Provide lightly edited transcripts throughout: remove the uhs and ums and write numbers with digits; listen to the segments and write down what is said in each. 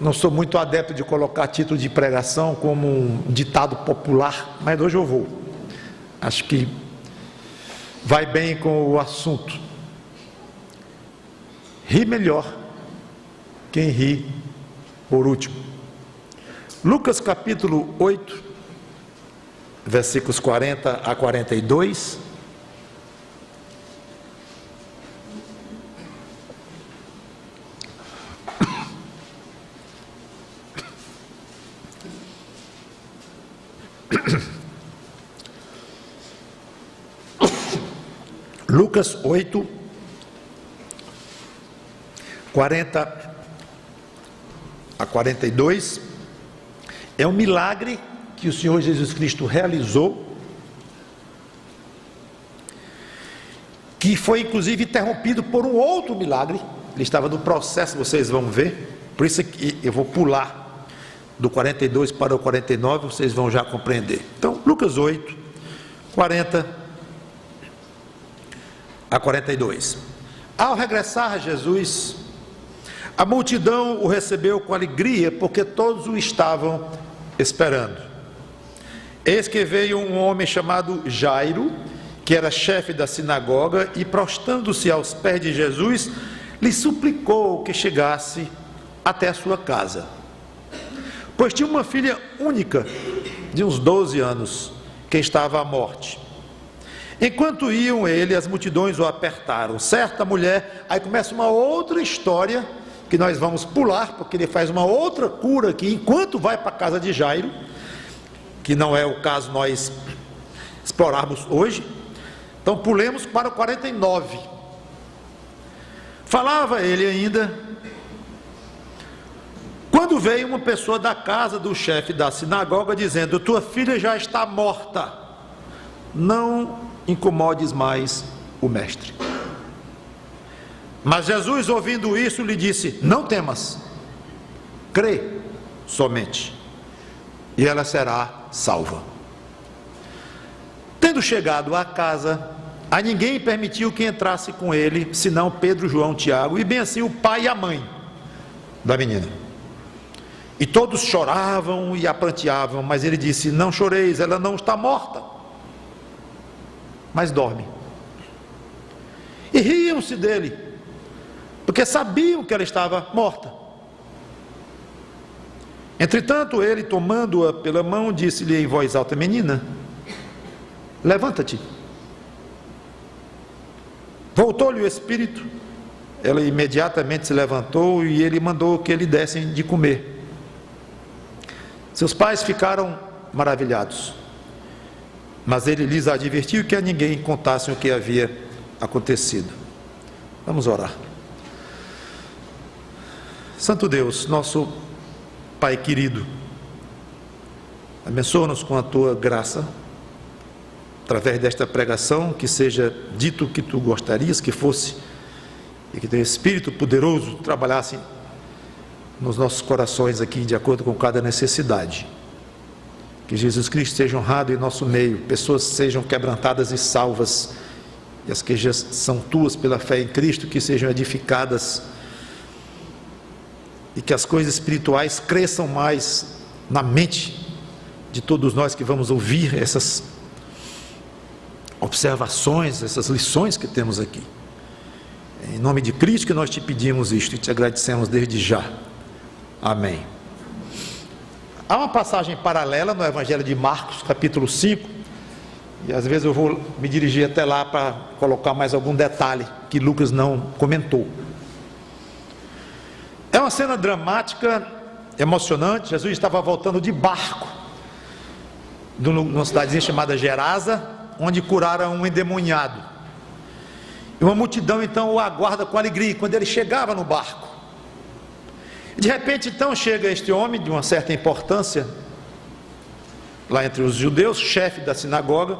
não sou muito adepto de colocar título de pregação como um ditado popular, mas hoje eu vou. Acho que vai bem com o assunto. Ri melhor quem ri por último. Lucas capítulo 8, versículos 40 a 42. Lucas 8, 40 a 42, é um milagre que o Senhor Jesus Cristo realizou, que foi inclusive interrompido por um outro milagre. Ele estava no processo, vocês vão ver, por isso que eu vou pular do 42 para o 49, vocês vão já compreender. Então, Lucas 8, 40 a 42. Ao regressar Jesus, a multidão o recebeu com alegria, porque todos o estavam esperando. Eis que veio um homem chamado Jairo, que era chefe da sinagoga, e prostrando-se aos pés de Jesus, lhe suplicou que chegasse até a sua casa, pois tinha uma filha única, de uns 12 anos, que estava à morte. Enquanto iam ele, as multidões o apertaram. Certa mulher, aí começa uma outra história, que nós vamos pular, porque ele faz uma outra cura aqui, enquanto vai para a casa de Jairo, que não é o caso nós explorarmos hoje. Então pulemos para o 49. Falava ele ainda, quando veio uma pessoa da casa do chefe da sinagoga, dizendo: tua filha já está morta, não incomodes mais o mestre. Mas Jesus, ouvindo isso, lhe disse: não temas, crê somente, e ela será salva. Tendo chegado à casa, a ninguém permitiu que entrasse com ele, senão Pedro, João, Tiago, e bem assim o pai e a mãe da menina. E todos choravam e a pranteavam, mas ele disse: não choreis, ela não está morta, mas dorme. E riam-se dele, porque sabiam que ela estava morta. Entretanto, ele, tomando-a pela mão, disse-lhe em voz alta: menina, levanta-te. Voltou-lhe o espírito, ela imediatamente se levantou, e ele mandou que lhe dessem de comer. Seus pais ficaram maravilhados, mas ele lhes advertiu que a ninguém contassem o que havia acontecido. Vamos orar. Santo Deus, nosso Pai querido, abençoa-nos com a tua graça, através desta pregação, que seja dito o que tu gostarias que fosse, e que teu Espírito poderoso trabalhasse nos nossos corações aqui, de acordo com cada necessidade. Que Jesus Cristo seja honrado em nosso meio, pessoas sejam quebrantadas e salvas, e as que já são tuas pela fé em Cristo, que sejam edificadas, e que as coisas espirituais cresçam mais na mente de todos nós que vamos ouvir essas observações, essas lições que temos aqui. Em nome de Cristo que nós te pedimos isto e te agradecemos desde já. Amém. Há uma passagem paralela no Evangelho de Marcos, capítulo 5, e às vezes eu vou me dirigir até lá para colocar mais algum detalhe que Lucas não comentou. É uma cena dramática, emocionante. Jesus estava voltando de barco de uma cidadezinha chamada Gerasa, onde curaram um endemoniado. E uma multidão então o aguarda com alegria quando ele chegava no barco. E de repente então chega este homem de uma certa importância lá entre os judeus, chefe da sinagoga,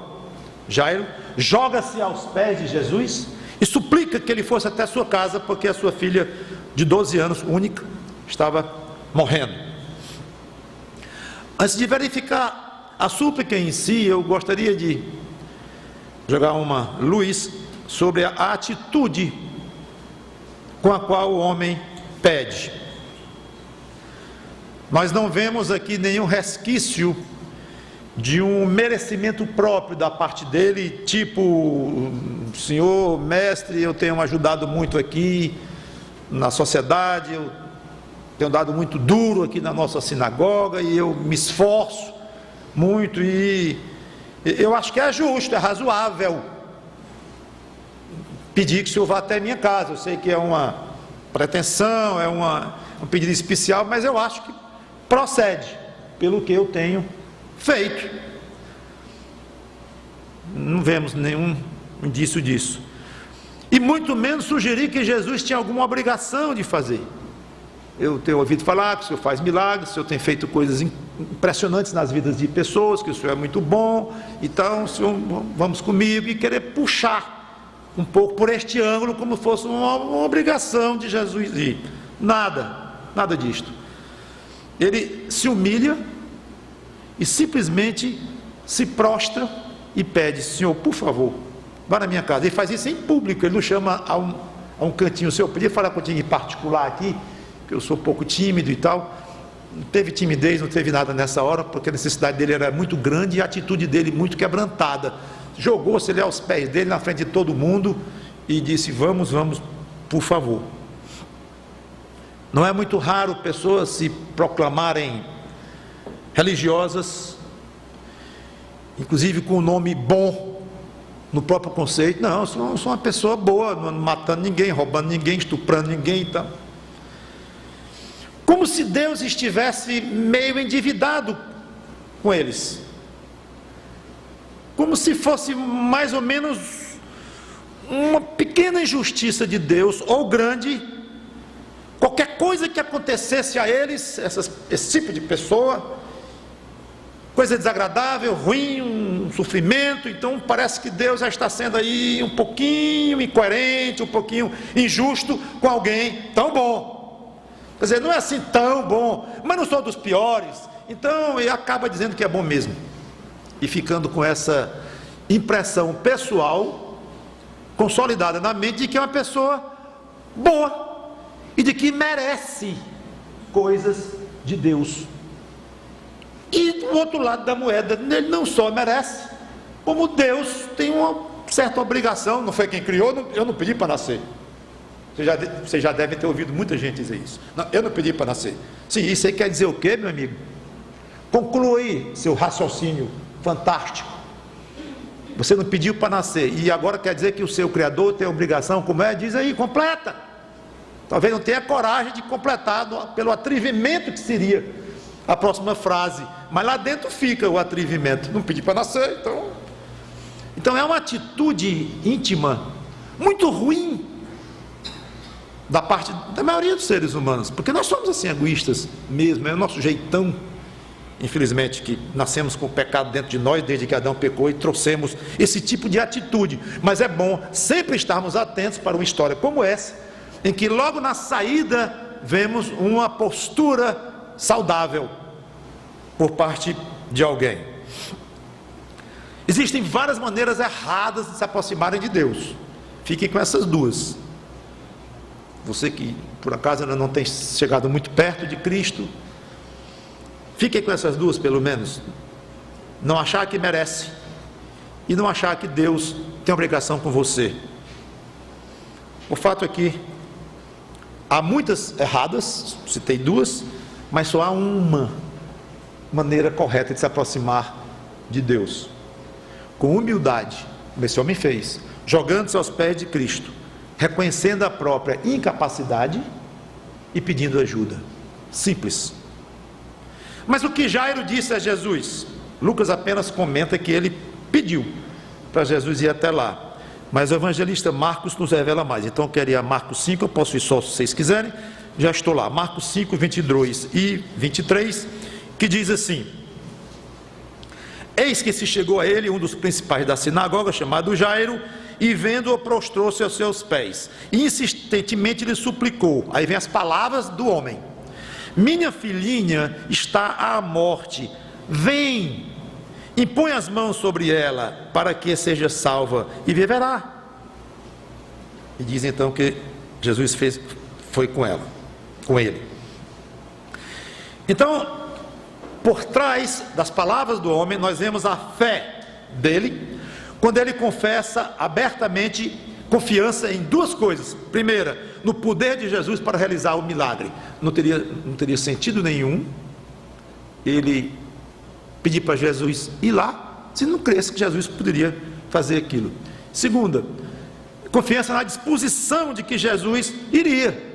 Jairo, joga-se aos pés de Jesus e suplica que ele fosse até sua casa, porque a sua filha de 12 anos, única, estava morrendo. Antes de verificar a súplica em si, eu gostaria de jogar uma luz sobre a atitude com a qual o homem pede. Nós não vemos aqui nenhum resquício de um merecimento próprio da parte dele, tipo, senhor, mestre, eu tenho ajudado muito aqui na sociedade, eu tenho dado muito duro aqui na nossa sinagoga e eu me esforço muito e eu acho que é justo, é razoável pedir que o senhor vá até minha casa. Eu sei que é uma pretensão, é um pedido especial, mas eu acho que procede pelo que eu tenho feito. Não vemos nenhum indício disso, e muito menos sugerir que Jesus tinha alguma obrigação de fazer. Eu tenho ouvido falar que o senhor faz milagres, o senhor tem feito coisas impressionantes nas vidas de pessoas, que o senhor é muito bom, então o senhor, vamos comigo, e querer puxar um pouco por este ângulo, como fosse uma obrigação de Jesus ir. Nada disto. Ele se humilha e simplesmente se prostra e pede: Senhor, por favor, vá na minha casa. Ele faz isso em público, ele não chama a um cantinho. O senhor podia falar contigo em particular aqui, que eu sou um pouco tímido e tal. Não teve timidez, não teve nada nessa hora, porque a necessidade dele era muito grande e a atitude dele muito quebrantada. Jogou-se ele aos pés dele, na frente de todo mundo, e disse: vamos, por favor. Não é muito raro pessoas se proclamarem religiosas, inclusive com o nome bom no próprio conceito. Não, eu sou uma pessoa boa, não matando ninguém, roubando ninguém, estuprando ninguém e tal. Como se Deus estivesse meio endividado com eles, como se fosse mais ou menos uma pequena injustiça de Deus, ou grande. Qualquer coisa que acontecesse a eles, esse tipo de pessoa, coisa desagradável, ruim, um sofrimento, então parece que Deus já está sendo aí um pouquinho incoerente, um pouquinho injusto com alguém tão bom. Quer dizer, não é assim tão bom, mas não sou dos piores, então ele acaba dizendo que é bom mesmo, e ficando com essa impressão pessoal consolidada na mente de que é uma pessoa boa e de que merece coisas de Deus. E do outro lado da moeda, ele não só merece, como Deus tem uma certa obrigação. Não foi quem criou, eu não pedi para nascer. Você já deve ter ouvido muita gente dizer isso. Não, eu não pedi para nascer. Sim, isso aí quer dizer o quê, meu amigo? Conclua aí seu raciocínio fantástico. Você não pediu para nascer, e agora quer dizer que o seu Criador tem a obrigação, como é? Diz aí, completa. Talvez não tenha coragem de completar pelo atrevimento que seria a próxima frase, mas lá dentro fica o atrevimento. Não pedi para nascer, então é uma atitude íntima muito ruim da parte da maioria dos seres humanos, porque nós somos assim egoístas mesmo, é o nosso jeitão, infelizmente, que nascemos com o pecado dentro de nós desde que Adão pecou e trouxemos esse tipo de atitude. Mas é bom sempre estarmos atentos para uma história como essa, em que logo na saída vemos uma postura saudável por parte de alguém. Existem várias maneiras erradas de se aproximarem de Deus. Fiquem com essas duas. Você que por acaso ainda não tem chegado muito perto de Cristo, fiquem com essas duas pelo menos. Não achar que merece, e não achar que Deus tem obrigação com você. O fato é que há muitas erradas, citei duas, mas só há uma maneira correta de se aproximar de Deus: com humildade, como esse homem fez, jogando-se aos pés de Cristo, reconhecendo a própria incapacidade e pedindo ajuda. Simples. Mas o que Jairo disse a Jesus? Lucas apenas comenta que ele pediu para Jesus ir até lá, mas o evangelista Marcos nos revela mais. Então eu queria Marcos 5, eu posso ir só se vocês quiserem, já estou lá, Marcos 5, 22 e 23, que diz assim: eis que se chegou a ele um dos principais da sinagoga, chamado Jairo, e vendo-o prostrou-se aos seus pés, e insistentemente lhe suplicou. Aí vem as palavras do homem: minha filhinha está à morte, vem, impõe as mãos sobre ela, para que seja salva e viverá. E diz então que Jesus foi com ele. Então, por trás das palavras do homem, nós vemos a fé dele, quando ele confessa abertamente confiança em duas coisas. Primeira, no poder de Jesus para realizar o milagre. Não teria sentido nenhum ele pedir para Jesus ir lá, se não cresce que Jesus poderia fazer aquilo. Segunda, confiança na disposição de que Jesus iria.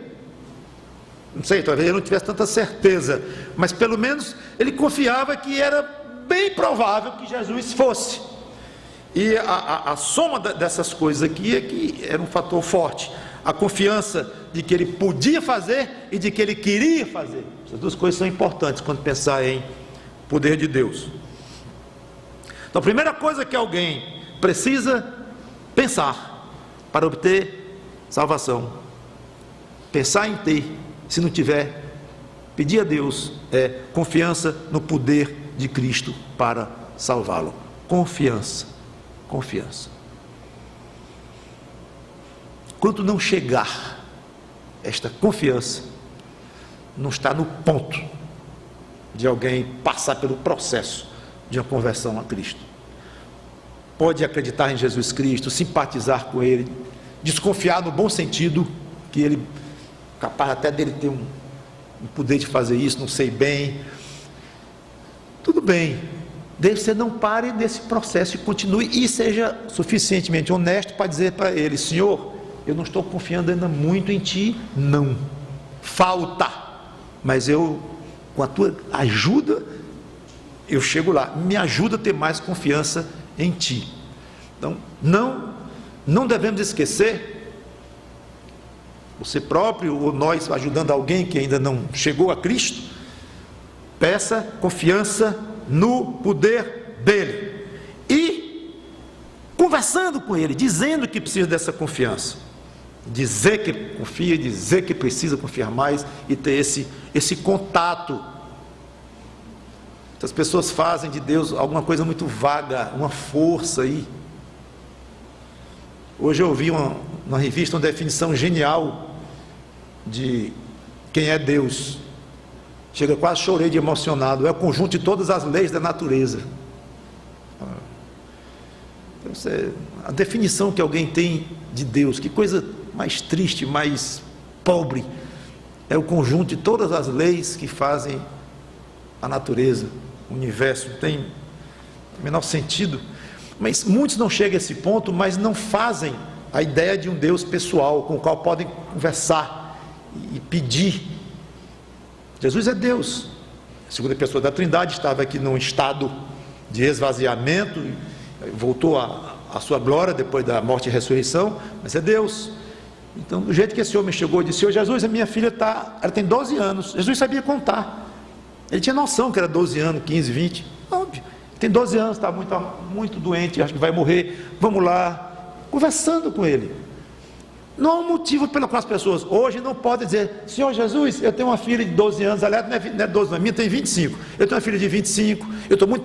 Não sei, talvez ele não tivesse tanta certeza, mas pelo menos ele confiava que era bem provável que Jesus fosse. E a soma dessas coisas aqui é que era um fator forte. A confiança de que ele podia fazer e de que ele queria fazer. Essas duas coisas são importantes quando pensar em poder de Deus. Então, a primeira coisa que alguém precisa pensar para obter salvação, pensar em ter, se não tiver, pedir a Deus, é confiança no poder de Cristo para salvá-lo. Confiança. Quando não chegar esta confiança, não está no ponto de alguém passar pelo processo de uma conversão a Cristo. Pode acreditar em Jesus Cristo, simpatizar com Ele, desconfiar no bom sentido, que Ele, capaz até dele ter um poder de fazer isso, não sei bem. Tudo bem, desde que você não pare nesse processo e continue, e seja suficientemente honesto para dizer para Ele: Senhor, eu não estou confiando ainda muito em Ti, não, falta, mas eu, com a Tua ajuda, eu chego lá, me ajuda a ter mais confiança em Ti. Então, não devemos esquecer, você próprio ou nós ajudando alguém que ainda não chegou a Cristo, peça confiança no poder dele, e conversando com ele, dizendo que precisa dessa confiança, dizer que confia, dizer que precisa confiar mais e ter esse contato. As pessoas fazem de Deus alguma coisa muito vaga, uma força aí. Hoje eu ouvi uma revista, uma definição genial de quem é Deus. Chega, quase chorei de emocionado. É o conjunto de todas as leis da natureza. Então, a definição que alguém tem de Deus, que coisa mais triste, mais pobre, é o conjunto de todas as leis que fazem a natureza, o universo. Não tem o menor sentido. Mas muitos não chegam a esse ponto, mas não fazem a ideia de um Deus pessoal, com o qual podem conversar e pedir. Jesus é Deus. A segunda pessoa da Trindade estava aqui num estado de esvaziamento, voltou à sua glória depois da morte e ressurreição, mas é Deus. Então, do jeito que esse homem chegou e disse: Senhor Jesus, a minha filha ela tem 12 anos. Jesus sabia contar. Ele tinha noção que era 12 anos, 15, 20. Óbvio. Tem 12 anos, está muito doente, acho que vai morrer. Vamos lá, conversando com ele. Não há um motivo pelo qual as pessoas hoje não podem dizer: Senhor Jesus, eu tenho uma filha de 12 anos, aliás, não é 12, a minha tem 25. Eu tenho uma filha de 25, eu estou muito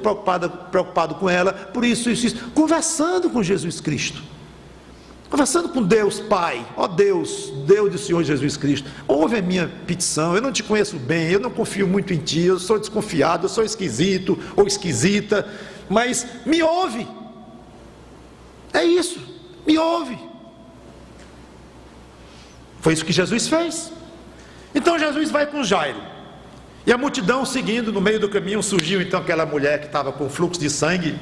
preocupado com ela, por isso. Conversando com Jesus Cristo, conversando com Deus Pai. Ó Deus do Senhor Jesus Cristo, ouve a minha petição. Eu não te conheço bem, eu não confio muito em Ti, eu sou desconfiado, eu sou esquisito ou esquisita, mas me ouve. É isso, me ouve. Foi isso que Jesus fez. Então Jesus vai com Jairo, e a multidão seguindo. No meio do caminho surgiu então aquela mulher que estava com fluxo de sangue,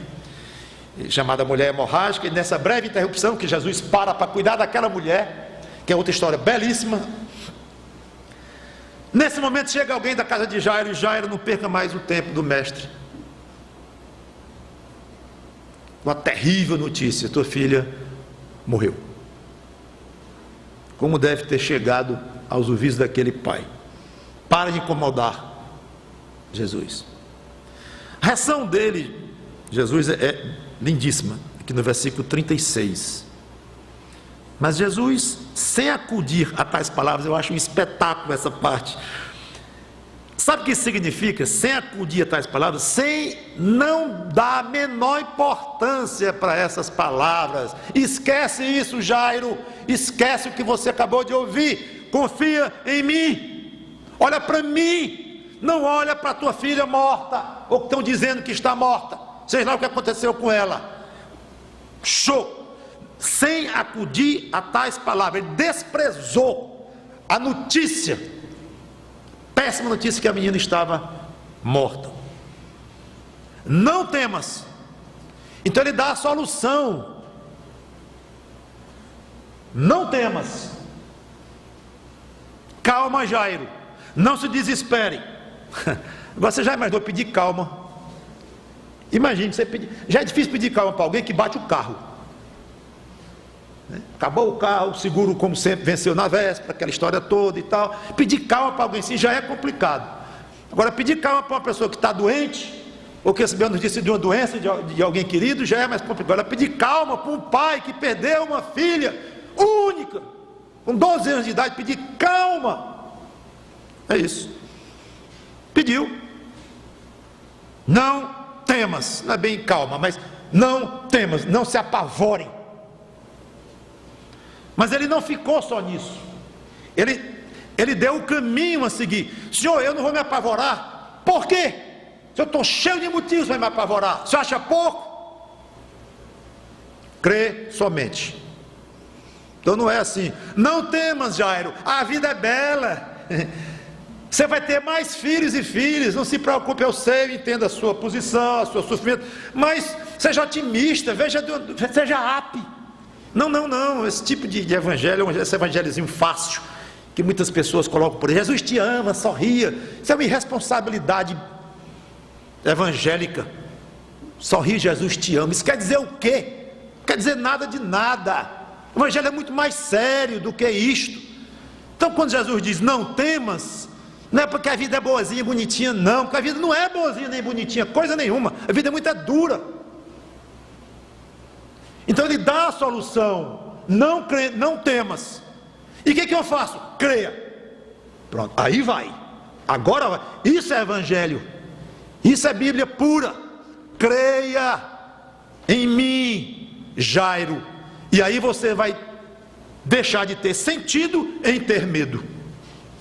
chamada mulher hemorrágica. E nessa breve interrupção que Jesus para cuidar daquela mulher, que é outra história belíssima, nesse momento chega alguém da casa de Jairo, e Jairo não perca mais o tempo do mestre. Uma terrível notícia: tua filha morreu. Como deve ter chegado aos ouvidos daquele pai? Para de incomodar Jesus. A reação dele, Jesus, é lindíssima, aqui no versículo 36. Mas Jesus, sem acudir a tais palavras, eu acho um espetáculo essa parte. Sabe o que isso significa? Sem acudir a tais palavras, sem não dar a menor importância para essas palavras. Esquece isso, Jairo, esquece o que você acabou de ouvir, confia em mim, olha para mim, não olha para a tua filha morta, ou que estão dizendo que está morta, seja lá o que aconteceu com ela. Show! Sem acudir a tais palavras, ele desprezou a notícia, péssima notícia, que a menina estava morta. Não temas. Então ele dá a solução. Não temas. Calma, Jairo, não se desespere. Agora você já imaginou pedir calma? Imagine você pedir. Já é difícil pedir calma para alguém que bate o carro. Acabou o carro, o seguro, como sempre, venceu na véspera, aquela história toda e tal. Pedir calma para alguém assim já é complicado. Agora, pedir calma para uma pessoa que está doente, ou que recebeu a notícia de uma doença de alguém querido, já é mais complicado. Agora, pedir calma para um pai que perdeu uma filha única, com 12 anos de idade, pedir calma. É isso. Pediu. Não temas, não é bem calma, mas não temas, não se apavorem. Mas ele não ficou só nisso. Ele deu o caminho a seguir. Senhor, eu não vou me apavorar. Por quê? Se eu estou cheio de motivos para me apavorar, você acha pouco? Crê somente. Então não é assim. Não temas, Jairo, a vida é bela. Você vai ter mais filhos e filhas. Não se preocupe, eu sei, eu entendo a sua posição, a sua sofrimento, mas seja otimista, seja happy. Não, esse tipo de evangelho, esse evangelhozinho fácil, que muitas pessoas colocam por aí. Jesus te ama, sorria. Isso é uma irresponsabilidade evangélica. Sorri, Jesus te ama. Isso quer dizer o quê? Não quer dizer nada de nada. O evangelho é muito mais sério do que isto. Então quando Jesus diz não temas, não é porque a vida é boazinha, bonitinha, não, porque a vida não é boazinha nem bonitinha, coisa nenhuma. A vida é muito dura. Então ele dá a solução. Não temas. E o que eu faço? Creia. Pronto, aí vai. Agora vai. Isso é evangelho. Isso é Bíblia pura. Creia em mim, Jairo. E aí você vai deixar de ter sentido em ter medo.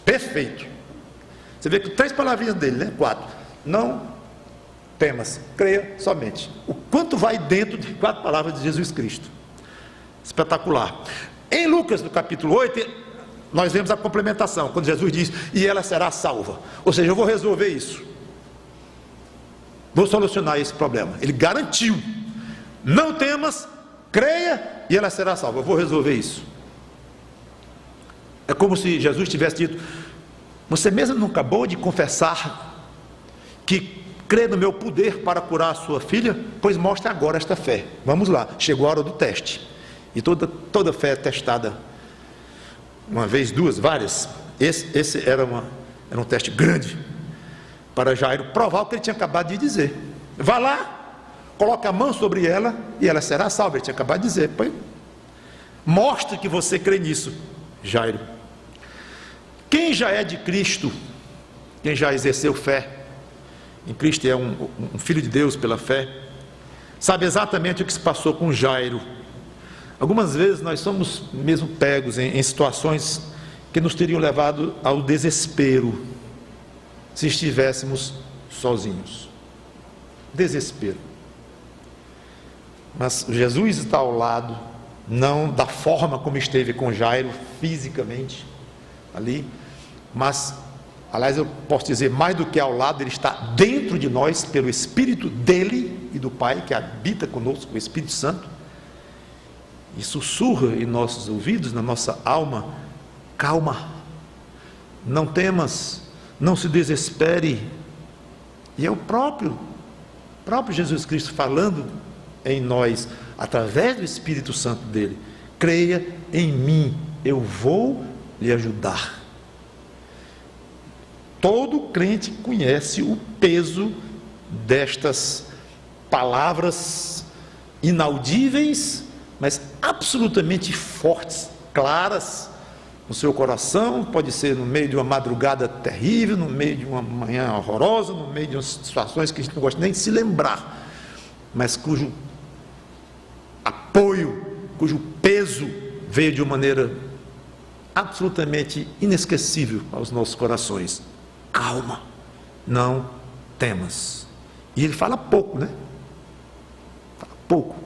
Perfeito. Você vê que 3 palavrinhas dele, né? 4. Não temas, creia somente. O quanto vai dentro de 4 palavras de Jesus Cristo. Espetacular. Em Lucas, no capítulo 8, nós vemos a complementação, quando Jesus diz, e ela será salva. Ou seja, eu vou resolver isso. Vou solucionar esse problema. Ele garantiu. Não temas, creia, e ela será salva. Eu vou resolver isso. É como se Jesus tivesse dito, você mesmo não acabou de confessar que crê no meu poder para curar a sua filha? Pois mostre agora esta fé. Vamos lá, chegou a hora do teste. E toda fé é testada uma vez, 2, várias. Esse era um teste grande para Jairo provar o que ele tinha acabado de dizer. Vá lá, coloque a mão sobre ela e ela será salva. Ele tinha acabado de dizer. Pois, mostre que você crê nisso, Jairo. Quem já é de Cristo, quem já exerceu fé em Cristo, é um filho de Deus pela fé, sabe exatamente o que se passou com Jairo. Algumas vezes nós somos mesmo pegos em situações que nos teriam levado ao desespero, se estivéssemos sozinhos. Desespero. Mas Jesus está ao lado, não da forma como esteve com Jairo, fisicamente, ali, mas, aliás, eu posso dizer, mais do que ao lado, ele está dentro de nós, pelo Espírito dele e do Pai, que habita conosco, o Espírito Santo, e sussurra em nossos ouvidos, na nossa alma, calma, não temas, não se desespere. E é o próprio Jesus Cristo falando em nós, através do Espírito Santo dele. Creia em mim, eu vou lhe ajudar. Todo crente conhece o peso destas palavras inaudíveis, mas absolutamente fortes, claras no seu coração. Pode ser no meio de uma madrugada terrível, no meio de uma manhã horrorosa, no meio de umas situações que a gente não gosta nem de se lembrar, mas cujo apoio, cujo peso veio de uma maneira absolutamente inesquecível aos nossos corações. Calma, não temas. E ele fala pouco, né? Fala pouco.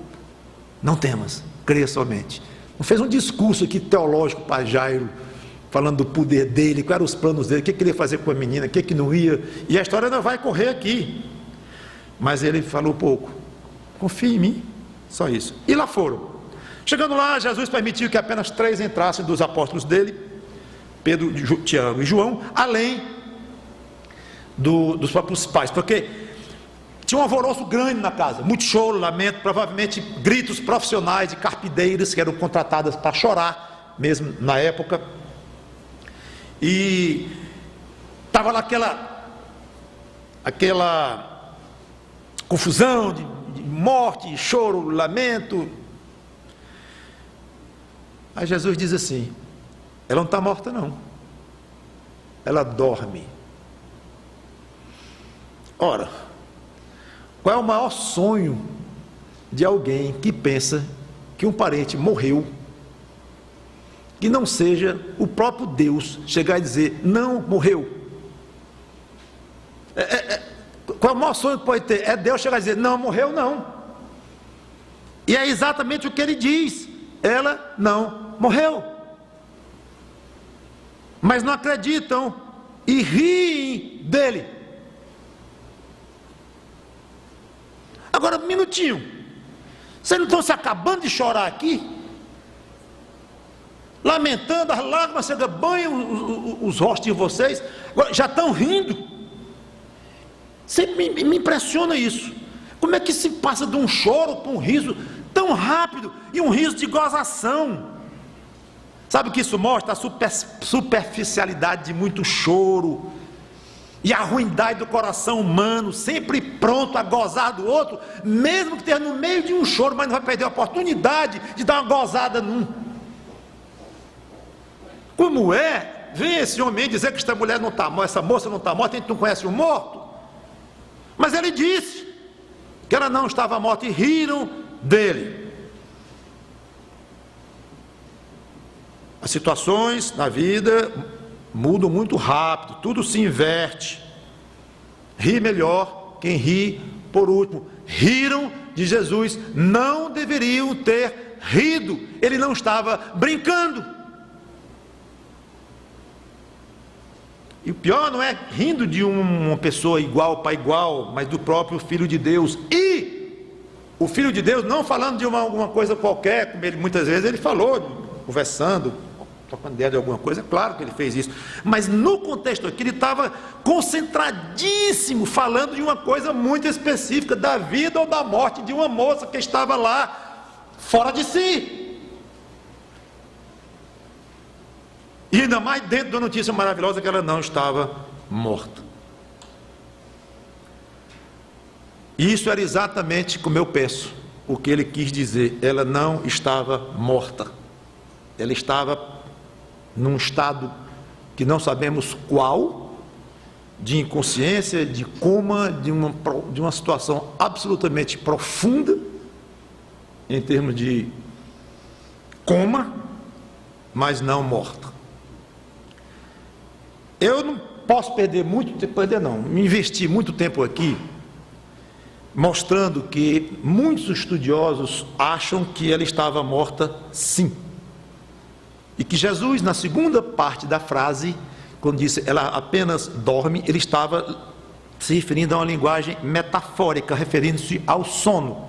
Não temas, creia somente. Não fez um discurso aqui teológico para Jairo, falando do poder dele, quais eram os planos dele, o que ele ia fazer com a menina, o que não ia. E a história não vai correr aqui. Mas ele falou pouco. Confie em mim, só isso. E lá foram. Chegando lá, Jesus permitiu que apenas 3 entrassem dos apóstolos dele, Pedro, Tiago e João, além dos próprios pais, porque tinha um alvoroço grande na casa, muito choro, lamento, provavelmente gritos profissionais de carpideiras que eram contratadas para chorar, mesmo na época. E estava lá aquela confusão de morte, choro, lamento. Aí Jesus diz assim: ela não está morta não, ela dorme. Ora, qual é o maior sonho de alguém que pensa que um parente morreu, que não seja o próprio Deus chegar e dizer, não morreu? Qual é o maior sonho que pode ter? É Deus chegar e dizer, não morreu não. E é exatamente o que ele diz, ela não morreu. Mas não acreditam e riem dele. Agora, um minutinho, vocês não estão se acabando de chorar aqui? Lamentando, as lágrimas chegam, banham os rostos de vocês, agora já estão rindo. Sempre me impressiona isso. Como é que se passa de um choro para um riso tão rápido, e um riso de gozação? Sabe o que isso mostra? A superficialidade de muito choro, e a ruindade do coração humano, sempre pronto a gozar do outro, mesmo que esteja no meio de um choro, mas não vai perder a oportunidade de dar uma gozada num. Como é? Vem esse homem dizer que esta mulher não está morta, essa moça não está morta, a gente não conhece o morto. Mas ele disse que ela não estava morta e riram dele. As situações na vida mudam muito rápido, tudo se inverte. Ri melhor quem ri por último. Riram de Jesus, não deveriam ter rido, ele não estava brincando. E o pior não é rindo de uma pessoa igual para igual, mas do próprio Filho de Deus. E o Filho de Deus não falando de alguma coisa qualquer, como ele muitas vezes ele falou, conversando, trocando ideia de alguma coisa, é claro que ele fez isso. Mas no contexto aqui ele estava concentradíssimo, falando de uma coisa muito específica, da vida ou da morte de uma moça que estava lá, fora de si. E ainda mais dentro da notícia maravilhosa que ela não estava morta. Isso era exatamente como eu penso, o que ele quis dizer. Ela não estava morta. Ela estava num estado que não sabemos qual, de inconsciência, de coma, de uma situação absolutamente profunda, em termos de coma, mas não morta. Eu não posso perder muito tempo, me investir muito tempo aqui, mostrando que muitos estudiosos acham que ela estava morta sim. E que Jesus, na segunda parte da frase, quando disse ela apenas dorme, ele estava se referindo a uma linguagem metafórica, referindo-se ao sono,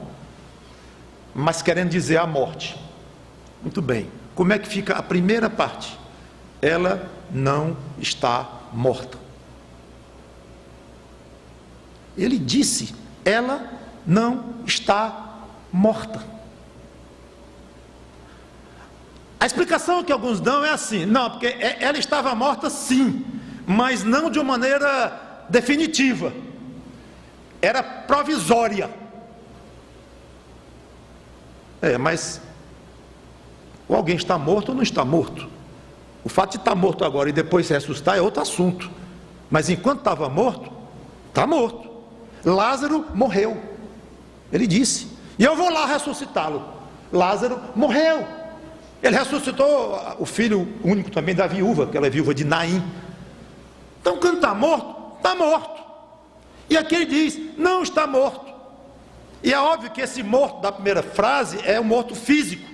mas querendo dizer a morte. Muito bem, como é que fica a primeira parte? Ela não está morta. Ele disse, ela não está morta. A explicação que alguns dão é assim, não, porque ela estava morta sim, mas não de uma maneira definitiva, era provisória. Mas ou alguém está morto ou não está morto. O fato de estar morto agora e depois se ressuscitar é outro assunto, mas enquanto estava morto, está morto. Lázaro morreu, ele disse, e eu vou lá ressuscitá-lo. Lázaro morreu. Ele ressuscitou o filho único também da viúva, aquela viúva de Naim. Então, quando está morto, está morto. E aqui ele diz, não está morto. E é óbvio que esse morto da primeira frase é um morto físico.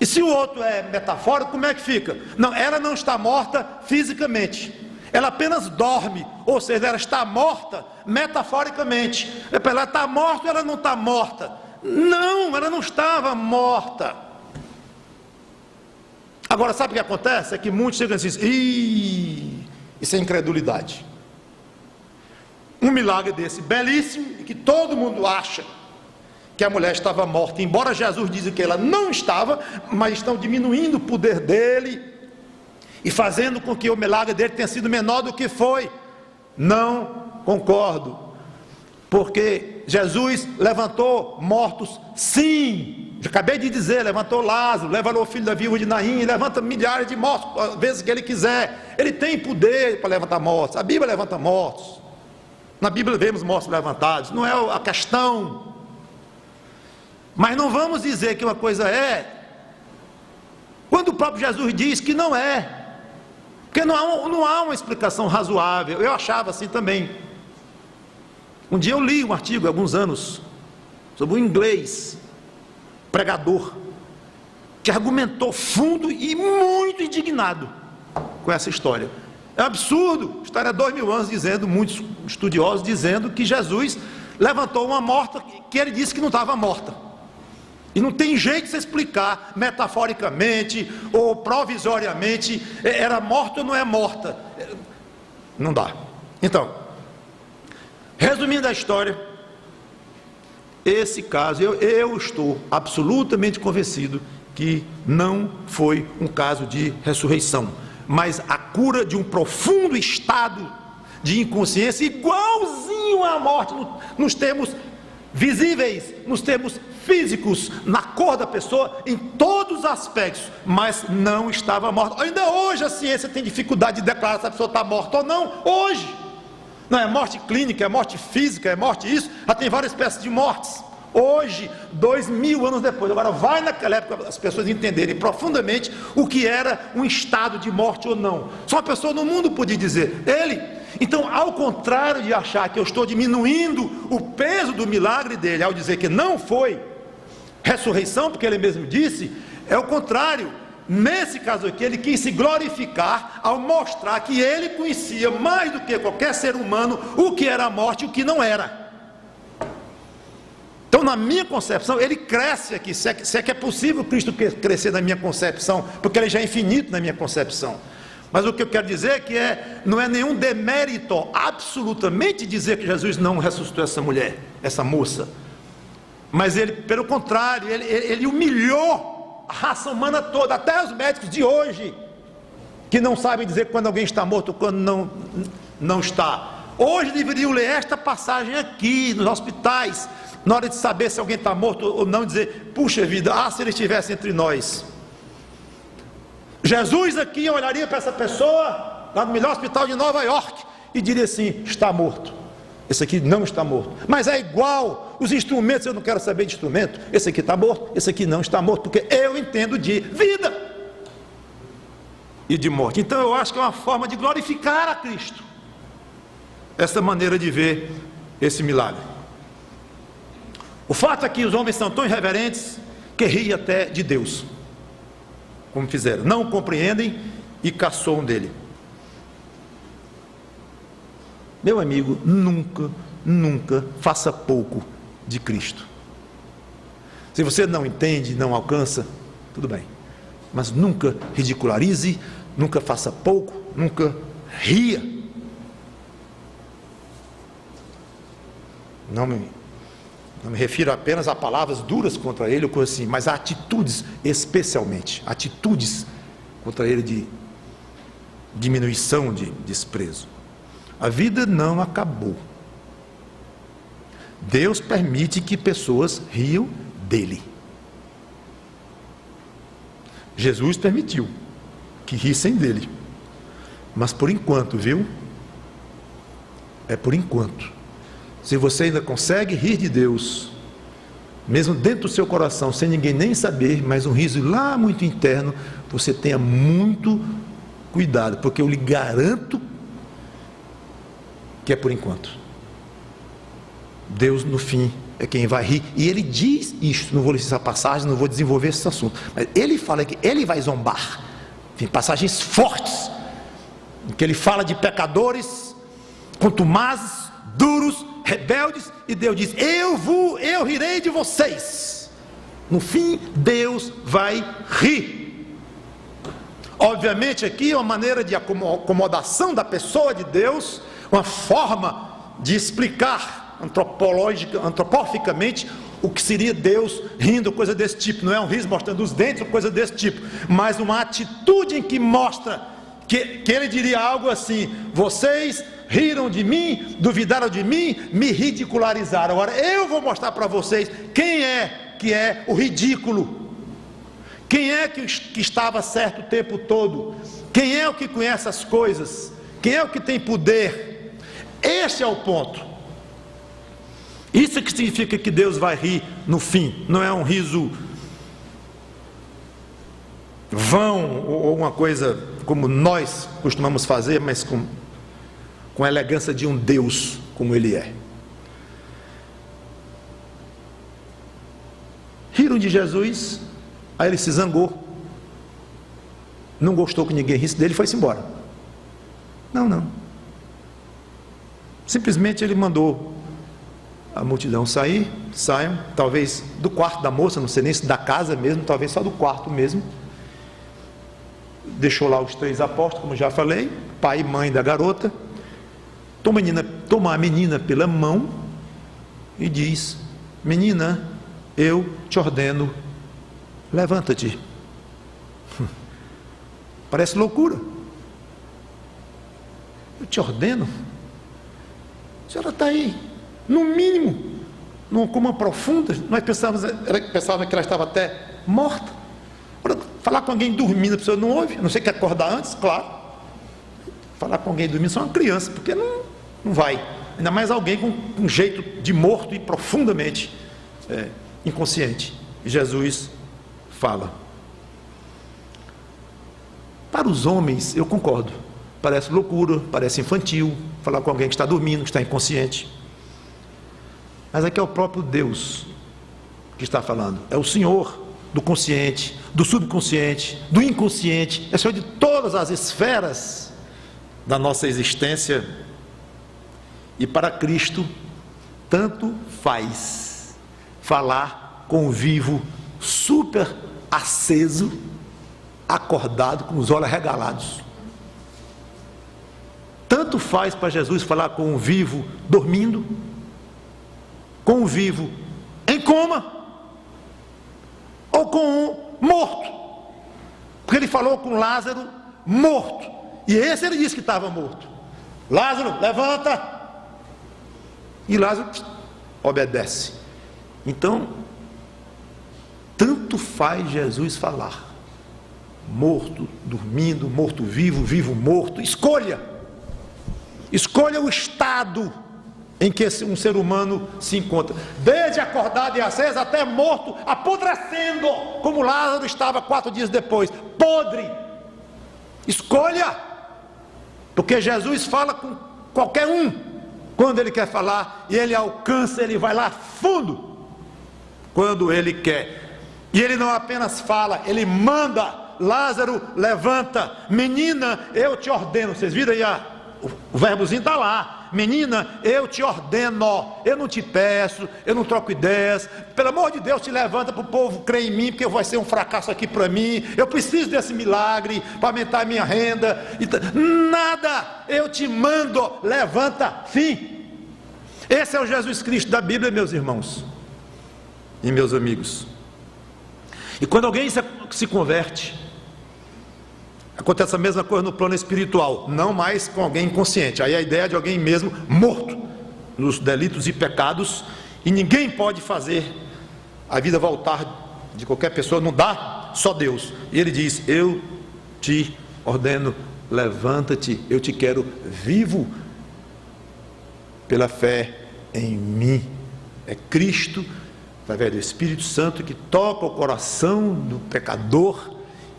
E se o outro é metafórico, como é que fica? Não, ela não está morta fisicamente. Ela apenas dorme, ou seja, ela está morta metaforicamente. Ela está morta ou ela não está morta? Não, ela não estava morta. Agora, sabe o que acontece? É que muitos chegam assim, isso é incredulidade. Um milagre desse, belíssimo, e que todo mundo acha que a mulher estava morta, embora Jesus diga que ela não estava, mas estão diminuindo o poder dele, e fazendo com que o milagre dele tenha sido menor do que foi. Não concordo, porque Jesus levantou mortos, sim, já acabei de dizer, levantou Lázaro, levantou o filho da viúva de Naim, levanta milhares de mortos, às vezes que ele quiser, ele tem poder para levantar mortos, a Bíblia levanta mortos, na Bíblia vemos mortos levantados, não é a questão, mas não vamos dizer que uma coisa é, quando o próprio Jesus diz que não é, porque não há uma explicação razoável. Eu achava assim também. Um dia eu li um artigo, há alguns anos, sobre um inglês, pregador, que argumentou fundo e muito indignado com essa história. É absurdo, história há 2000 anos dizendo, muitos estudiosos dizendo que Jesus levantou uma morta, que ele disse que não estava morta. E não tem jeito de se explicar metaforicamente ou provisoriamente, era morta ou não é morta. Não dá. Então, resumindo a história, esse caso, eu estou absolutamente convencido que não foi um caso de ressurreição, mas a cura de um profundo estado de inconsciência, igualzinho à morte, nos termos visíveis, nos termos físicos, na cor da pessoa, em todos os aspectos, mas não estava morta. Ainda hoje a ciência tem dificuldade de declarar se a pessoa está morta ou não, hoje. Não é morte clínica, é morte física, é morte isso, já tem várias espécies de mortes. Hoje, 2000 anos depois, agora vai naquela época as pessoas entenderem profundamente o que era um estado de morte ou não. Só uma pessoa no mundo podia dizer, ele. Então, ao contrário de achar que eu estou diminuindo o peso do milagre dele, ao dizer que não foi ressurreição, porque ele mesmo disse, é o contrário. Nesse caso aqui, ele quis se glorificar ao mostrar que ele conhecia mais do que qualquer ser humano o que era a morte e o que não era. Então, na minha concepção, ele cresce aqui, se é que é possível Cristo crescer na minha concepção, porque ele já é infinito na minha concepção. Mas o que eu quero dizer é que não é nenhum demérito absolutamente dizer que Jesus não ressuscitou essa mulher, essa moça, mas ele, pelo contrário, ele humilhou a raça humana toda, até os médicos de hoje, que não sabem dizer quando alguém está morto ou quando não está. Hoje deveriam ler esta passagem aqui nos hospitais, na hora de saber se alguém está morto ou não, dizer, puxa vida, se ele estivesse entre nós. Jesus aqui olharia para essa pessoa, lá no melhor hospital de Nova York, e diria assim, está morto. Esse aqui não está morto, mas é igual, os instrumentos, eu não quero saber de instrumento, esse aqui está morto, esse aqui não está morto, porque eu entendo de vida e de morte. Então eu acho que é uma forma de glorificar a Cristo, essa maneira de ver esse milagre. O fato é que os homens são tão irreverentes, que riem até de Deus, como fizeram, não compreendem e caçoam dele. Meu amigo, nunca faça pouco de Cristo. Se você não entende, não alcança, tudo bem, mas nunca ridicularize, nunca faça pouco, nunca ria. Não me refiro apenas a palavras duras contra ele ou coisa assim, mas a atitudes, especialmente atitudes contra ele de diminuição, de desprezo. A vida não acabou. Deus permite que pessoas riam dele. Jesus permitiu que rissem dele, mas por enquanto, viu? É por enquanto. Se você ainda consegue rir de Deus, mesmo dentro do seu coração, sem ninguém nem saber, mas um riso lá muito interno, você tenha muito cuidado, porque eu lhe garanto que é por enquanto. Deus no fim é quem vai rir. E ele diz isto, não vou ler essa passagem, não vou desenvolver esse assunto, mas ele fala que ele vai zombar. Tem passagens fortes em que ele fala de pecadores contumazes, duros, rebeldes, e Deus diz: eu rirei de vocês. No fim, Deus vai rir. Obviamente aqui é uma maneira de acomodação da pessoa de Deus, uma forma de explicar antropoficamente o que seria Deus rindo, coisa desse tipo. Não é um riso mostrando os dentes ou coisa desse tipo, mas uma atitude em que mostra que ele diria algo assim: vocês riram de mim, duvidaram de mim, me ridicularizaram. Agora eu vou mostrar para vocês quem é que é o ridículo, quem é que estava certo o tempo todo, quem é o que conhece as coisas, quem é o que tem poder. Este é o ponto. Isso é que significa que Deus vai rir no fim. Não é um riso vão ou uma coisa como nós costumamos fazer, mas com a elegância de um Deus como Ele é. Riram de Jesus, aí ele se zangou, não gostou que ninguém risse dele e foi-se embora. Não. Simplesmente ele mandou a multidão saiam, talvez do quarto da moça, não sei nem se da casa mesmo, talvez só do quarto mesmo. Deixou lá os 3 apóstolos, como já falei, pai e mãe da garota. Toma a menina pela mão e diz: menina, eu te ordeno, levanta-te. Parece loucura. Eu te ordeno? A senhora está aí, no mínimo, numa coma profunda. Nós pensávamos que ela estava até morta. Falar com alguém dormindo, a pessoa não ouve, a não ser que acordar antes, claro. Falar com alguém dormindo, só uma criança, porque não vai. Ainda mais alguém com um jeito de morto e profundamente inconsciente. E Jesus fala. Para os homens, eu concordo, parece loucura, parece infantil falar com alguém que está dormindo, que está inconsciente. Mas aqui é o próprio Deus que está falando. É o Senhor do consciente, do subconsciente, do inconsciente. É o Senhor de todas as esferas da nossa existência. E para Cristo tanto faz falar com o vivo super aceso, acordado, com os olhos arregalados. Tanto faz para Jesus falar com o vivo dormindo, com o vivo em coma, ou com um morto. Porque ele falou com Lázaro morto, e esse ele disse que estava morto. Lázaro, levanta. E Lázaro obedece. Então, tanto faz Jesus falar. Morto, dormindo, morto vivo, vivo morto. Escolha o estado em que um ser humano se encontra, desde acordado e aceso até morto, apodrecendo, como Lázaro estava 4 dias depois, podre. Escolha, porque Jesus fala com qualquer um quando ele quer falar, e ele alcança, ele vai lá fundo quando ele quer. E ele não apenas fala, ele manda: Lázaro, levanta. Menina, eu te ordeno. Vocês viram aí, o verbozinho está lá: menina, eu te ordeno. Eu não te peço, eu não troco ideias. Pelo amor de Deus, te levanta para o povo crer em mim, porque vai ser um fracasso aqui para mim. Eu preciso desse milagre para aumentar a minha renda. Nada, eu te mando, levanta, fim. Esse é o Jesus Cristo da Bíblia, meus irmãos e meus amigos. E quando alguém se converte, acontece a mesma coisa no plano espiritual, não mais com alguém inconsciente. Aí a ideia de alguém mesmo morto nos delitos e pecados, e ninguém pode fazer a vida voltar de qualquer pessoa, não dá, só Deus. E ele diz: eu te ordeno, levanta-te, eu te quero vivo pela fé em mim. É Cristo, através do Espírito Santo, que toca o coração do pecador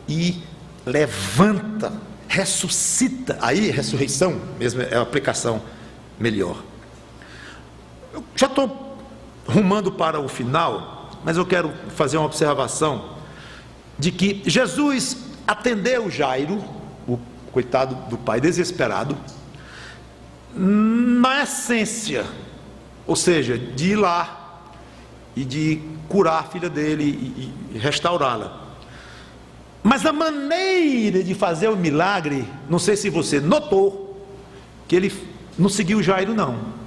e levanta, ressuscita. Aí ressurreição mesmo é a aplicação melhor. Eu já estou rumando para o final, mas eu quero fazer uma observação de que Jesus atendeu Jairo, o coitado do pai desesperado, na essência, ou seja, de ir lá e de curar a filha dele e restaurá-la. Mas a maneira de fazer o milagre, não sei se você notou, que ele não seguiu Jairo não.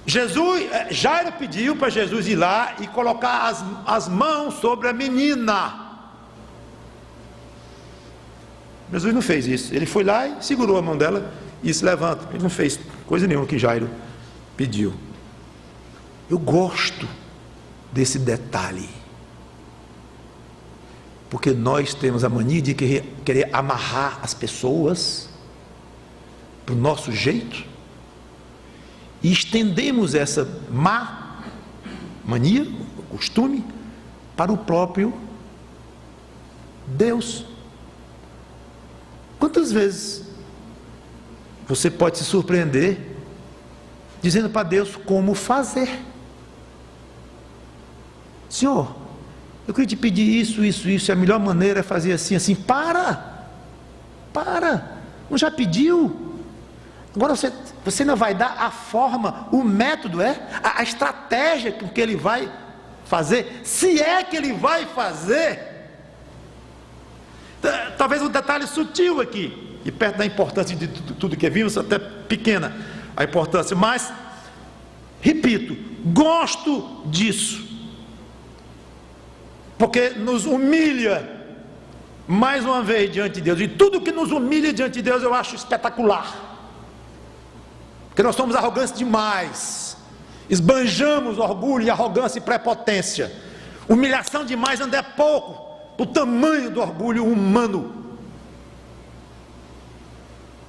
Jairo pediu para Jesus ir lá e colocar as mãos sobre a menina. Jesus não fez isso. Ele foi lá e segurou a mão dela e se levanta. Ele não fez coisa nenhuma que Jairo pediu. Eu gosto desse detalhe, porque nós temos a mania de querer amarrar as pessoas para o nosso jeito e estendemos essa má mania, costume, para o próprio Deus. Quantas vezes você pode se surpreender dizendo para Deus como fazer? Senhor, eu queria te pedir isso, e a melhor maneira é fazer assim, assim. Para, não já pediu? Agora você não vai dar a forma, o método, a estratégia com que ele vai fazer, se é que ele vai fazer. Talvez um detalhe sutil aqui, e perto da importância de tudo que vimos, até pequena a importância, mas, repito, gosto disso, porque nos humilha mais uma vez diante de Deus, e tudo que nos humilha diante de Deus eu acho espetacular, porque nós somos arrogantes demais, esbanjamos orgulho e arrogância e prepotência, humilhação demais ainda é pouco, o tamanho do orgulho humano.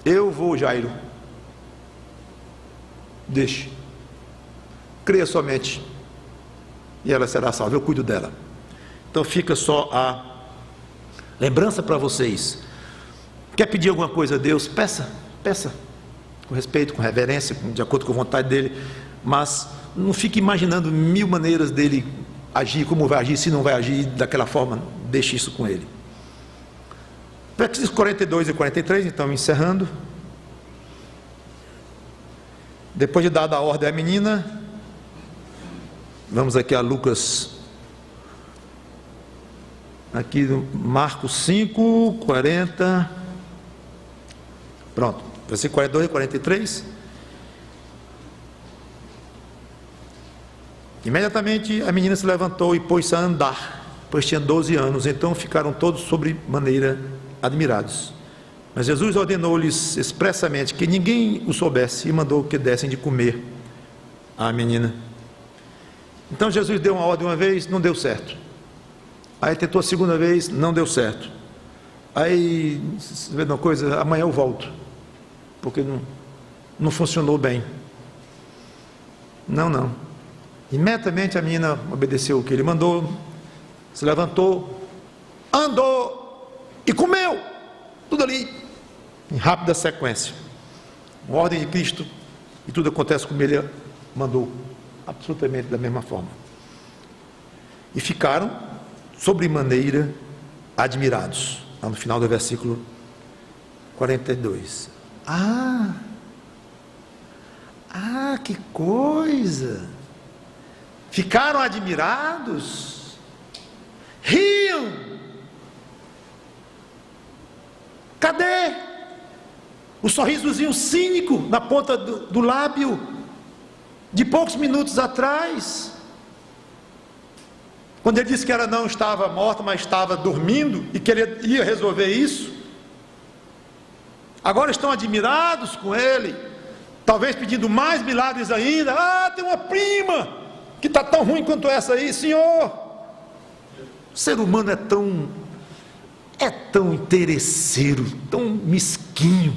Eu vou, Jairo, deixe, creia somente e ela será salva, eu cuido dela. Então fica só a lembrança para vocês. Quer pedir alguma coisa a Deus? Peça com respeito, com reverência, de acordo com a vontade dele, mas não fique imaginando mil maneiras dele agir, como vai agir, se não vai agir daquela forma. Deixe isso com ele. Versículos 42 e 43, então encerrando. Depois de dada a ordem à menina, vamos aqui a Lucas, aqui no Marcos 5, 40, pronto, versículo 42 e 43. Imediatamente a menina se levantou e pôs-se a andar, pois tinha 12 anos, então ficaram todos sobremaneira admirados. Mas Jesus ordenou-lhes expressamente que ninguém o soubesse e mandou que dessem de comer à menina. Então Jesus deu uma ordem uma vez, não deu certo. Aí tentou a segunda vez, não deu certo. Aí, você vê uma coisa, amanhã eu volto, porque não funcionou bem. Não. Imediatamente a menina obedeceu o que ele mandou, se levantou, andou e comeu, tudo ali, em rápida sequência, uma ordem de Cristo, e tudo acontece como ele mandou, absolutamente da mesma forma. E ficaram sobremaneira admirados, lá no final do versículo 42. Que coisa! Ficaram admirados, riam. Cadê o sorrisozinho cínico na ponta do lábio de poucos minutos atrás, quando ele disse que ela não estava morta, mas estava dormindo e que ele ia resolver isso? Agora estão admirados com ele, talvez pedindo mais milagres ainda. Tem uma prima que está tão ruim quanto essa aí, Senhor. O ser humano é tão interesseiro, tão mesquinho.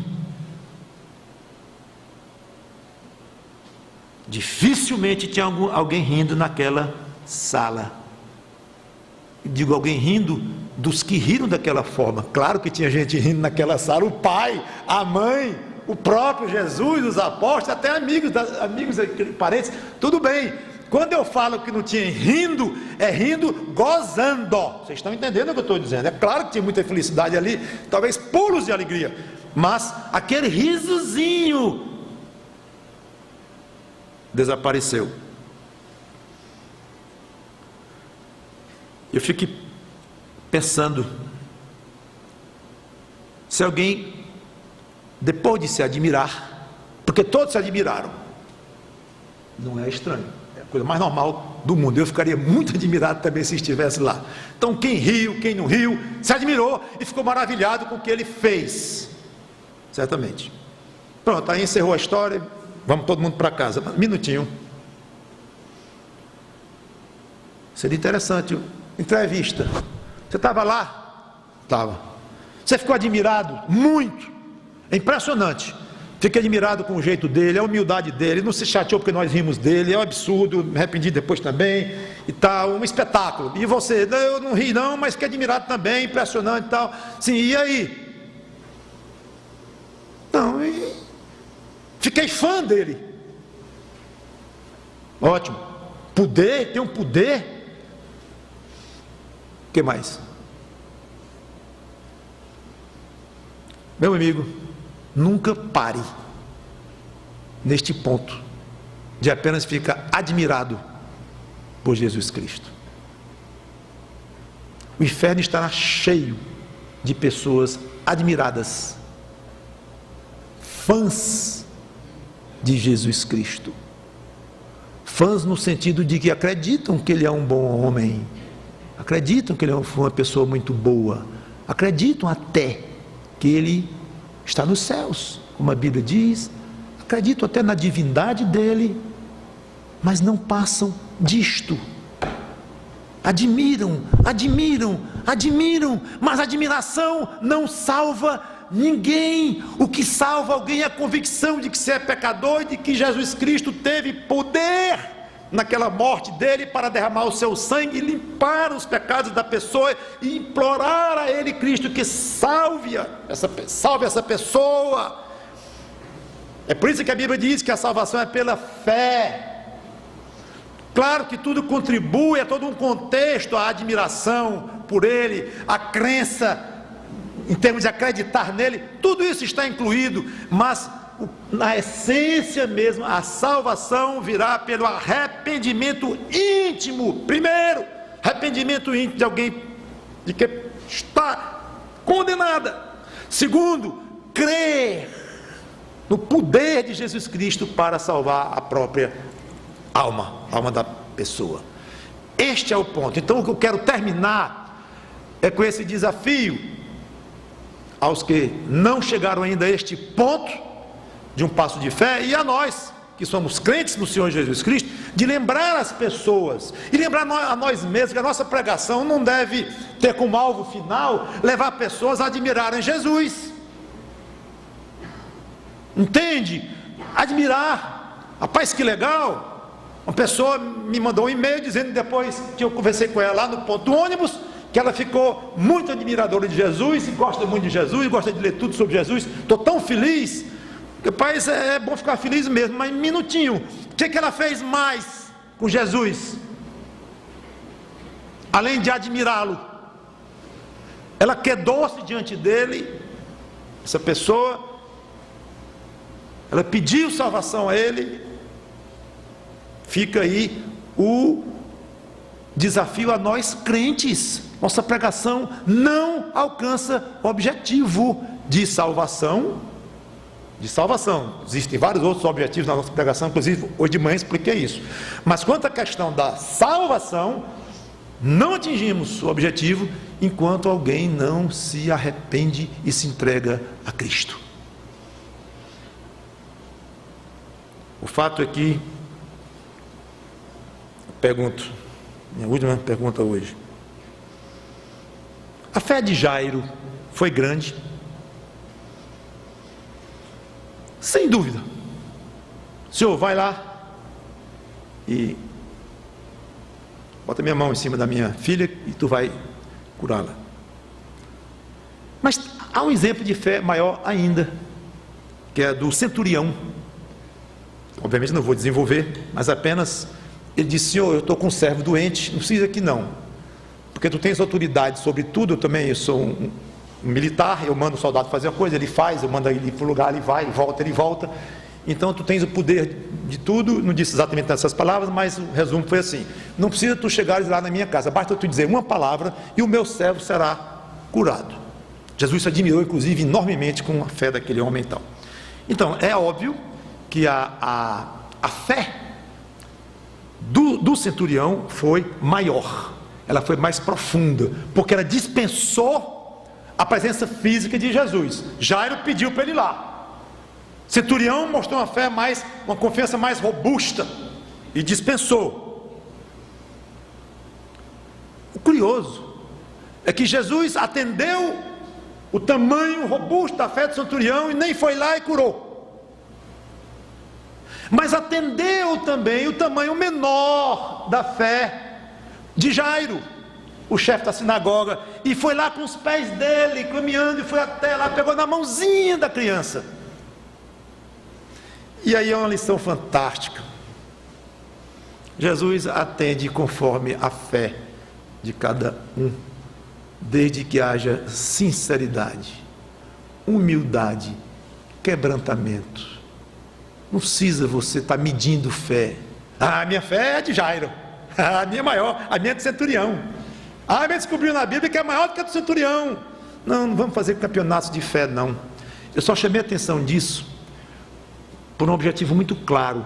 Dificilmente tinha alguém rindo naquela sala. Digo alguém rindo dos que riram daquela forma. Claro que tinha gente rindo naquela sala, o pai, a mãe, o próprio Jesus, os apóstolos, até amigos, parentes, tudo bem. Quando eu falo que não tinha rindo, é rindo gozando. Vocês estão entendendo o que eu estou dizendo? É claro que tinha muita felicidade ali, talvez pulos de alegria, mas aquele risozinho desapareceu. Eu fiquei pensando, se alguém, depois de se admirar, porque todos se admiraram, não é estranho, é a coisa mais normal do mundo. Eu ficaria muito admirado também se estivesse lá. Então quem riu, quem não riu, se admirou e ficou maravilhado com o que ele fez, certamente. Pronto, aí encerrou a história, vamos todo mundo para casa. Um minutinho. Seria interessante, entrevista. Você estava lá? Estava. Você ficou admirado? Muito. É impressionante. Fiquei admirado com o jeito dele, a humildade dele, não se chateou porque nós rimos dele, é um absurdo, me arrependi depois também, e tal, um espetáculo. E você? Eu não ri não, mas fiquei admirado também, impressionante e tal. Sim, e aí? Não, fiquei fã dele. Ótimo. Poder, tem um poder. O que mais? Meu amigo, nunca pare neste ponto de apenas ficar admirado por Jesus Cristo. O inferno estará cheio de pessoas admiradas, fãs de Jesus Cristo, fãs no sentido de que acreditam que ele é um bom homem, acreditam que ele é uma pessoa muito boa, acreditam até que ele está nos céus, como a Bíblia diz, acreditam até na divindade dele, mas não passam disto. Admiram, mas a admiração não salva ninguém. O que salva alguém é a convicção de que você é pecador e de que Jesus Cristo teve poder naquela morte dele para derramar o seu sangue e limpar os pecados da pessoa e implorar a ele, Cristo, que salve essa pessoa. É por isso que a Bíblia diz que a salvação é pela fé. Claro que tudo contribui, é todo um contexto, a admiração por ele, a crença em termos de acreditar nele, tudo isso está incluído, mas na essência mesmo, a salvação virá pelo arrependimento íntimo. Primeiro, arrependimento íntimo de alguém de que está condenada. Segundo, crer no poder de Jesus Cristo para salvar a própria alma, a alma da pessoa. Este é o ponto. Então o que eu quero terminar é com esse desafio aos que não chegaram ainda a este ponto de um passo de fé, e a nós que somos crentes no Senhor Jesus Cristo, de lembrar as pessoas e lembrar a nós mesmos que a nossa pregação não deve ter como alvo final levar pessoas a admirarem Jesus. Entende? Admirar. Rapaz, que legal. Uma pessoa me mandou um e-mail dizendo, depois que eu conversei com ela lá no ponto do ônibus, que ela ficou muito admiradora de Jesus, e gosta muito de Jesus, gosta de ler tudo sobre Jesus. Estou tão feliz. Rapaz, é bom ficar feliz mesmo, mas minutinho, o que ela fez mais com Jesus? Além de admirá-lo, ela quedou-se diante dele, essa pessoa, ela pediu salvação a ele. Fica aí o desafio a nós crentes. Nossa pregação não alcança o objetivo de salvação. Existem vários outros objetivos na nossa pregação, inclusive hoje de manhã expliquei isso. Mas quanto à questão da salvação, não atingimos o objetivo enquanto alguém não se arrepende e se entrega a Cristo. O fato é que, pergunto, minha última pergunta hoje, a fé de Jairo foi grande? Sem dúvida. Senhor, vai lá e bota minha mão em cima da minha filha e tu vai curá-la. Mas há um exemplo de fé maior ainda, que é do centurião. Obviamente não vou desenvolver, mas apenas Ele disse: Senhor, eu estou com um servo doente, não precisa aqui não, porque tu tens autoridade sobre tudo. Eu também sou um militar, eu mando o soldado fazer a coisa, ele faz, eu mando ele para o lugar, ele vai, ele volta. Então tu tens o poder de tudo. Não disse exatamente nessas palavras, mas o resumo foi assim: não precisa tu chegares lá na minha casa, basta tu dizer uma palavra e o meu servo será curado. Jesus se admirou inclusive enormemente com a fé daquele homem e tal. Então é óbvio que a fé do centurião foi maior, ela foi mais profunda, porque ela dispensou a presença física de Jesus. Jairo pediu para ele ir lá. Centurião mostrou uma confiança mais robusta e dispensou. O curioso é que Jesus atendeu o tamanho robusto da fé do centurião e nem foi lá e curou, mas atendeu também o tamanho menor da fé de Jairo, o chefe da sinagoga, e foi lá com os pés dele, caminhando, e foi até lá, pegou na mãozinha da criança. E aí é uma lição fantástica. Jesus atende conforme a fé de cada um, desde que haja sinceridade, humildade, quebrantamento. Não precisa você estar medindo fé. A minha fé é de Jairo, a minha é maior, a minha é de centurião. A minha descobriu na Bíblia que é maior do que a do centurião. Não vamos fazer campeonatos de fé, não. Eu só chamei a atenção disso por um objetivo muito claro.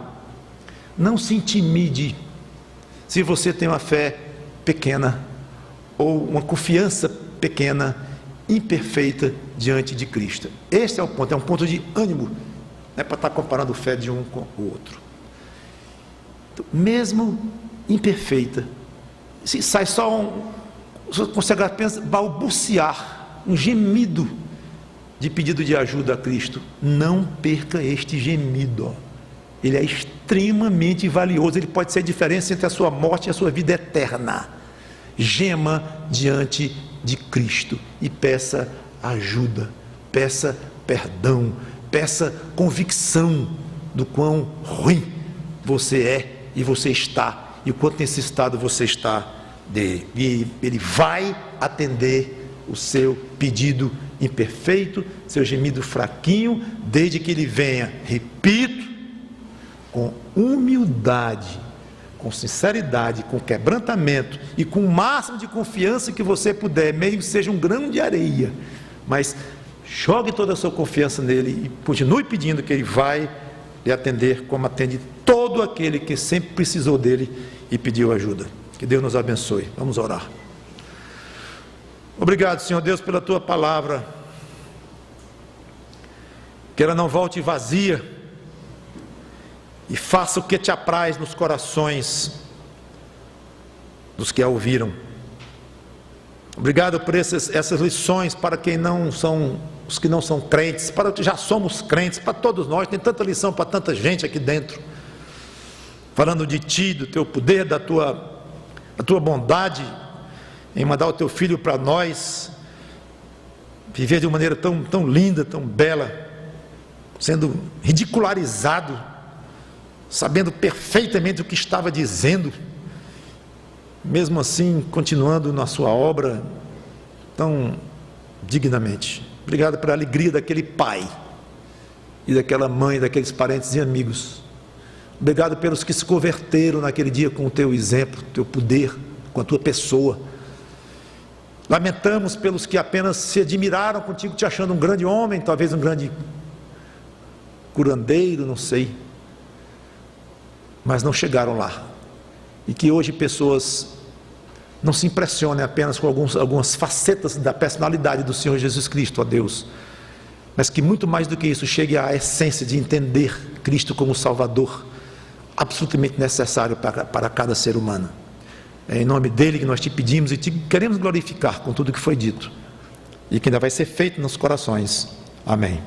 Não se intimide se você tem uma fé pequena ou uma confiança pequena, imperfeita diante de Cristo. Esse é o ponto, é um ponto de ânimo, não é para estar comparando fé de um com o outro. Então, mesmo imperfeita, se sai só você consegue apenas balbuciar um gemido de pedido de ajuda a Cristo, não perca este gemido. Ele é extremamente valioso, ele pode ser a diferença entre a sua morte e a sua vida eterna. Gema diante de Cristo e peça ajuda, peça perdão, peça convicção do quão ruim você é e você está, e o quanto necessitado você está dele. E ele vai atender o seu pedido imperfeito, seu gemido fraquinho, desde que ele venha, repito, com humildade, com sinceridade, com quebrantamento e com o máximo de confiança que você puder, mesmo que seja um grão de areia, mas jogue toda a sua confiança nele e continue pedindo, que ele vai lhe atender como atende todo aquele que sempre precisou dele e pediu ajuda. Que Deus nos abençoe. Vamos orar. Obrigado, Senhor Deus, pela tua palavra, que ela não volte vazia e faça o que te apraz nos corações dos que a ouviram. Obrigado por essas lições para quem não são, os que não são crentes, para que já somos crentes, para todos nós. Tem tanta lição para tanta gente aqui dentro, falando de ti, do teu poder, da tua bondade em mandar o teu filho para nós, viver de uma maneira tão linda, tão bela, sendo ridicularizado, sabendo perfeitamente o que estava dizendo, mesmo assim continuando na sua obra tão dignamente. Obrigado pela alegria daquele pai e daquela mãe, daqueles parentes e amigos. Obrigado pelos que se converteram naquele dia com o teu exemplo, teu poder, com a tua pessoa. Lamentamos pelos que apenas se admiraram contigo, te achando um grande homem, talvez um grande curandeiro, não sei, mas não chegaram lá. E que hoje pessoas não se impressionem apenas com algumas facetas da personalidade do Senhor Jesus Cristo, ó Deus, mas que muito mais do que isso chegue à essência de entender Cristo como Salvador, absolutamente necessário para cada ser humano. É em nome dele que nós te pedimos e te queremos glorificar com tudo que foi dito e que ainda vai ser feito nos corações. Amém.